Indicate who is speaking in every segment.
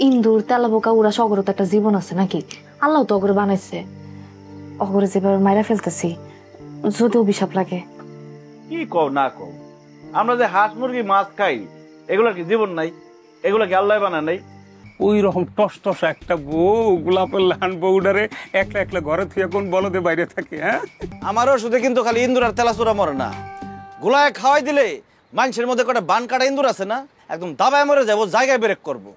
Speaker 1: ইন্দুর তেলাপোকা উড়া সগর তো একটা জীবন আছে নাকি? আল্লাহ তো অগরে বানাইছে, অগরে যেভাবে মাইরা ফেলতেছি যদি অভিশাপ লাগে।
Speaker 2: কি কও না কও, আমরা যে হাঁস মুরগি মাছ খাই এগুলা কি জীবন নাই? এগুলা কি আল্লাহ বানায় নাই?
Speaker 3: ওই রকম টস টস একটা বউ, গোলাপের লাহান বউডারে একলা একলা ঘরে থুয়ে কোন বলদে বাইরে থাকে। হ্যাঁ,
Speaker 2: আমারও শুধু কিন্তু খালি ইন্দুর আর তেলাচুরা মরে না, গোলায় খাওয়াই দিলে মানুষের মধ্যে কটা বান কাটা ইন্দুর আছে না, একদম দাবায় মরে যাবো, জায়গায় ব্রেক করবো।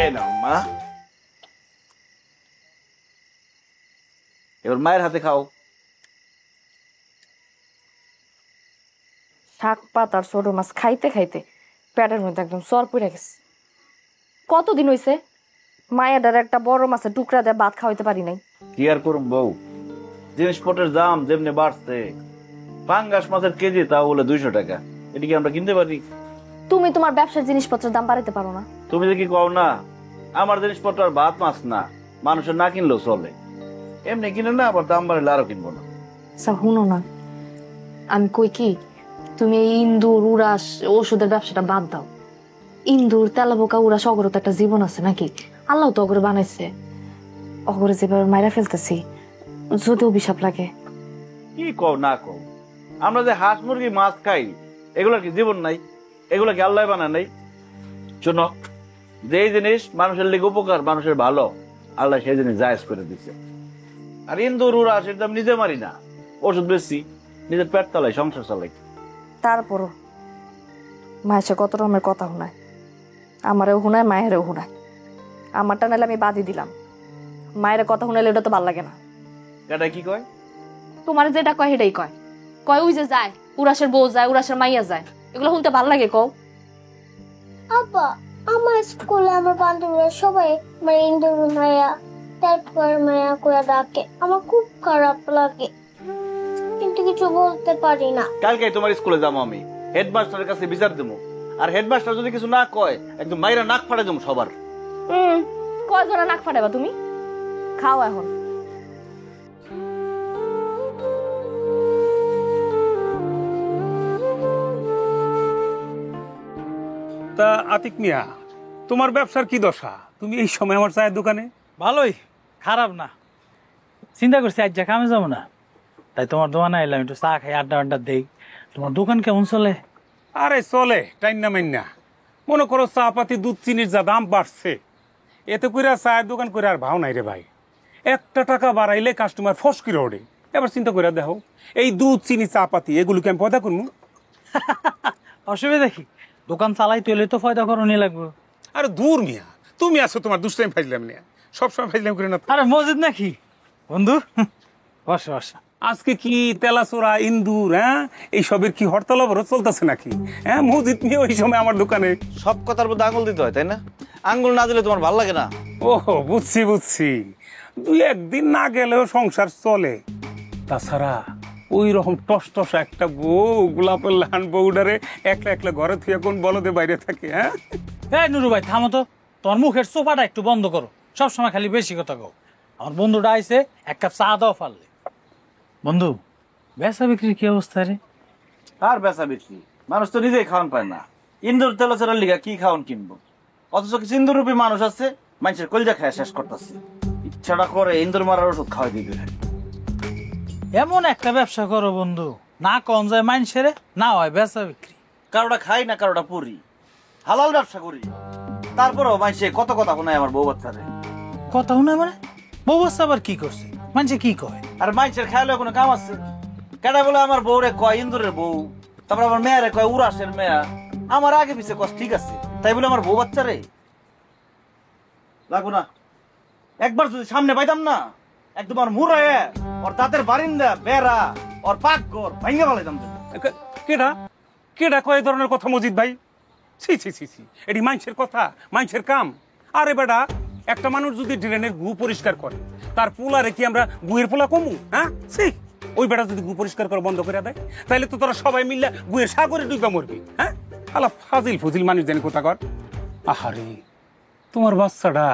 Speaker 2: এই নাও মা, এবার মায়ের হাতে খাও।
Speaker 1: শাক পাত আর ছোট মাছ খাইতে খাইতে পেটের মধ্যে একদম সর পড়ে গেছে। কতদিন হইছে মায়ের একটা বড় মাছের টুকরা দিয়ে ভাত খাওয়াইতে পারি নাই।
Speaker 2: কি আর করুম বউ, জিনিসপত্রের দাম যেমনি বাড়ছে, পাঙ্গাস মাছের কেজি তাও বলে 200 টাকা, এটা কি আমরা কিনতে পারি?
Speaker 1: তুমি তোমার ব্যবসার জিনিসপত্রের দাম বাড়াইতে পারো না?
Speaker 2: তুমি যে কি কও না, আমার জিনিসপত্র আর ভাত মাছ না, মানুষের না কিনলেও চলে, এমনি কিনে না, আবার দাম বাড়লে আরো কিনবো না।
Speaker 1: শুনো না, আমি কই কি, তুমি এই ইন্দুর উড়াস ওষুধের ব্যবসাটা বাদ দাও। ইন্দুর তেলাপোকা উড়া সগর তো একটা জীবন আছে নাকি? আল্লাহ তো অগরে বানাইছে, অগরে যেভাবে মাইরা ফেলতেছি যদি অভিশাপ লাগে।
Speaker 2: কি কও না কও, আমরা যে হাঁস মুরগি মাছ খাই এগুলা কি জীবন নাই? এগুলা কি আল্লাহ বানায় নাই? শোনো, যে জিনিস মানুষের লিগে উপকার, মানুষের ভালো, আল্লাহ সেই জিনিস জায়েজ করে দিচ্ছে। আর ইন্দুর উড়া সেটা আমি নিজে মারি না, ওষুধ বেশি, নিজের পেট চালাই, সংসার চালাই।
Speaker 1: তারপরও মায়ের কত রকমের কথা শোনায়, আমারেও শোনায় মায়েরও শোনায়। আমারটা নাহলে আমি বাদই দিলাম, মায়ের কথা শুনাইলে ওটা তো ভাল লাগে না।
Speaker 2: এটা কি কয়?
Speaker 1: তোমার যেটা কয় সেটাই কয়। কয় ওই যে যায় উড়াসের বউ যায়, উড়াসের মাইয়া যায়, এগুলো শুনতে ভাল লাগে কও?
Speaker 4: আপা, আমার স্কুলে আমার বান্ধবীরা সবাই মানে ইন্দুর মায়া, তারপর মায়া করে ডাকে, আমার খুব খারাপ লাগে, কিন্তু কিছু বলতে পারি না।
Speaker 2: কালকে তোমার স্কুলে যাবো আমি, হেডমাস্টারের কাছে বিচার দেবো, আর হেডমাস্টার যদি কিছু না কয় একদম মাইরা নাক ফাড়ে দেবো সবার।
Speaker 1: কয় জনা নাক ফাটাবা তুমি? খাও এখন।
Speaker 3: তা আতিক মিয়া, তোমার ব্যবসার কি দশা? তুমি এই সময় আমার চায়ের দোকানে?
Speaker 5: ভালোই, খারাপ না। চিন্তা করছি আজ যা কামে যাবো না, তাই তোমার দোকানে এলাম, একটু চা খাই, আড্ডা আড্ডা দেই। তোমার দোকান কেমন চলে?
Speaker 3: আরে চলে, টাইনা মাইনা। মনে করো চা পাতি দুধ চিনির যা দাম বাড়ছে, এতে করে চায়ের দোকান করে আর ভাও নাই রে ভাই। 1 টাকা বাড়াইলে কাস্টমার ফসকিরে ওঠে। এবার চিন্তা করে দেখো, এই দুধ চিনি চা পাতি এগুলোকে আমি পয়দা করবো?
Speaker 5: অসুবিধা কি, দোকান চালাই তুলে তো ফয়দা করণই লাগবে।
Speaker 3: আরে দূর মিয়া, তুমি আছো তোমার দুষ্টাইম ফাইজলাম নিয়ে, সবসময় ফাইজলাম করে না।
Speaker 5: আরে মসজিদ নাকি বন্ধু, বসে বসে।
Speaker 3: আজকে কি তেলাচোরা ইন্দুর, হ্যাঁ এই সবের কি হরতাল অবরোধ চলতেছে নাকি? হ্যাঁ, মসজিদ নিয়ে ওই সময় আমার দোকানে।
Speaker 2: সব কথার মধ্যে আঙুল দিতে হয় তাই না? আঙুল না দিলে তোমার ভালো লাগে না?
Speaker 3: ওহো, বুঝছি বুঝছি, 2-1 দিন না গেলেও সংসার চলে। তাছাড়া ওই রকম টস টস একটা বউ, গোলাপের লাহান বউডারে একলা একলা ঘরে থুয়ে কোন বলদে বাইরে থাকে। হ্যাঁ,
Speaker 5: এই নুরু ভাই থামো তো, তোমার মুখের সোফাটা একটু বন্ধ করো, সবসময় খালি বেশি কথা কও। আমার বন্ধুটা আইছে, 1 কাপ চা দাও পারলে। বন্ধু, বেচা বিক্রির কি অবস্থা রে?
Speaker 2: আর বেচা বিক্রি, মানুষ তো নিজেই খাওয়ান পায় না, ইন্দুর তেলাচোরার লিগা কি খাওয়ান কিনবো? অথচ কিছু ইন্দুর রূপী মানুষ আছে, মানুষের কলজা খায় শেষ করতেছে, ইচ্ছাটা করে ইন্দুর মারার ওষুধ খাওয়াই দিবে।
Speaker 5: এমন একটা ব্যবসা করো বন্ধু, না কম যায় মানুষের, না হয় বেচা বিক্রি।
Speaker 2: কারোটা খাই না কারোটা পুরি, হালাল ব্যবসা করি, তারপরেও মানুষে কত কথা শোনায় আমার বউ বাচ্চারে।
Speaker 5: কথা শুনে মানে? বউ বাচ্চা আবার কি করছে? মানুষে কি কয়?
Speaker 2: আর মানুষের খাইলে কোনো কাম আছে? কেটা বলে আমার বউরে কয় ইন্দুরের বউ, তারপর আমার মেয়ারে কয় উরাসের মেয়া, আমার আগে পিছিয়ে কষ্ট ঠিক আছে, তাই বলে আমার বউ বাচ্চারে লাগবো না? একবার যদি সামনে পাইতাম না, একদম আর মুড়ায় ওর দাঁতের বারিন্দা বেড়া ওর পাক ঘর ভাঙ্গে ফেলাইতাম।
Speaker 3: কেডা কেডা কয় এই ধরনের কথা মজিদ ভাই? ছি ছি ছি ছি, এটি মানুষের কথা, মানুষের কাম। আরে বেটা, একটা মানুষ যদি ড্রেনের গু পরিষ্কার করে, তার পোলারে কি আমরা গুয়ের পোলা কমু? হ্যাঁ, ছি, ওই বেটা যদি গু পরিষ্কার করা বন্ধ করে দেয়, তাহলে তো তোরা সবাই মিললে গুয়ের সাগরে ডুবা মরবি। হ্যাঁ, আলা ফাজিল ফজিল মানুষ জানি কোথা কর। আহারে, তোমার বাচ্চাটা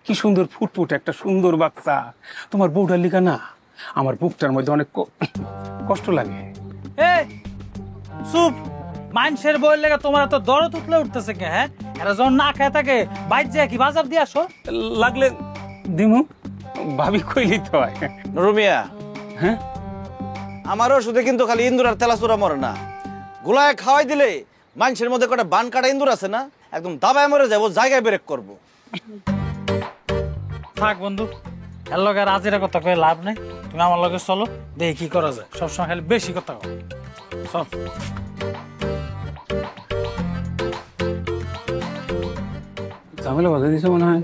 Speaker 3: কি সুন্দর ফুটফুট একটা সুন্দর বাচ্চা, তোমার বউটার লিগা না আমার বুকটার মধ্যে অনেক কষ্ট লাগে।
Speaker 5: এই চুপ, মানুষের বই লেগে তোমার তো দরদ উঠলে উঠতেছে কে? হ্যাঁ, এরা যখন না খায় থাকে বাইর যায় কি বাজার দিয়ে আসো?
Speaker 3: লাগলে দিমু, ভাবি কইলেই তো হয়।
Speaker 2: রুমিয়া,
Speaker 3: হ্যাঁ,
Speaker 2: আমার ওষুধে কিন্তু খালি ইন্দুর আর তেলাচুরা মরে না, গোলায় খাওয়াই দিলে মানুষের মধ্যে কটা বান কাটা ইন্দুর আছে না, একদম দাবায় মরে যাবো, জায়গায় ব্রেক করবো।
Speaker 5: থাক বন্ধু, এর লগে আর আজিরা কথা কয়ে লাভ নেই। তুমি আমার লগে চলো, দেখি কি করা যায়। সবসময় খালি বেশি কথা কও। চল।
Speaker 3: ঝামেলা বাধা দিছে মনে হয়।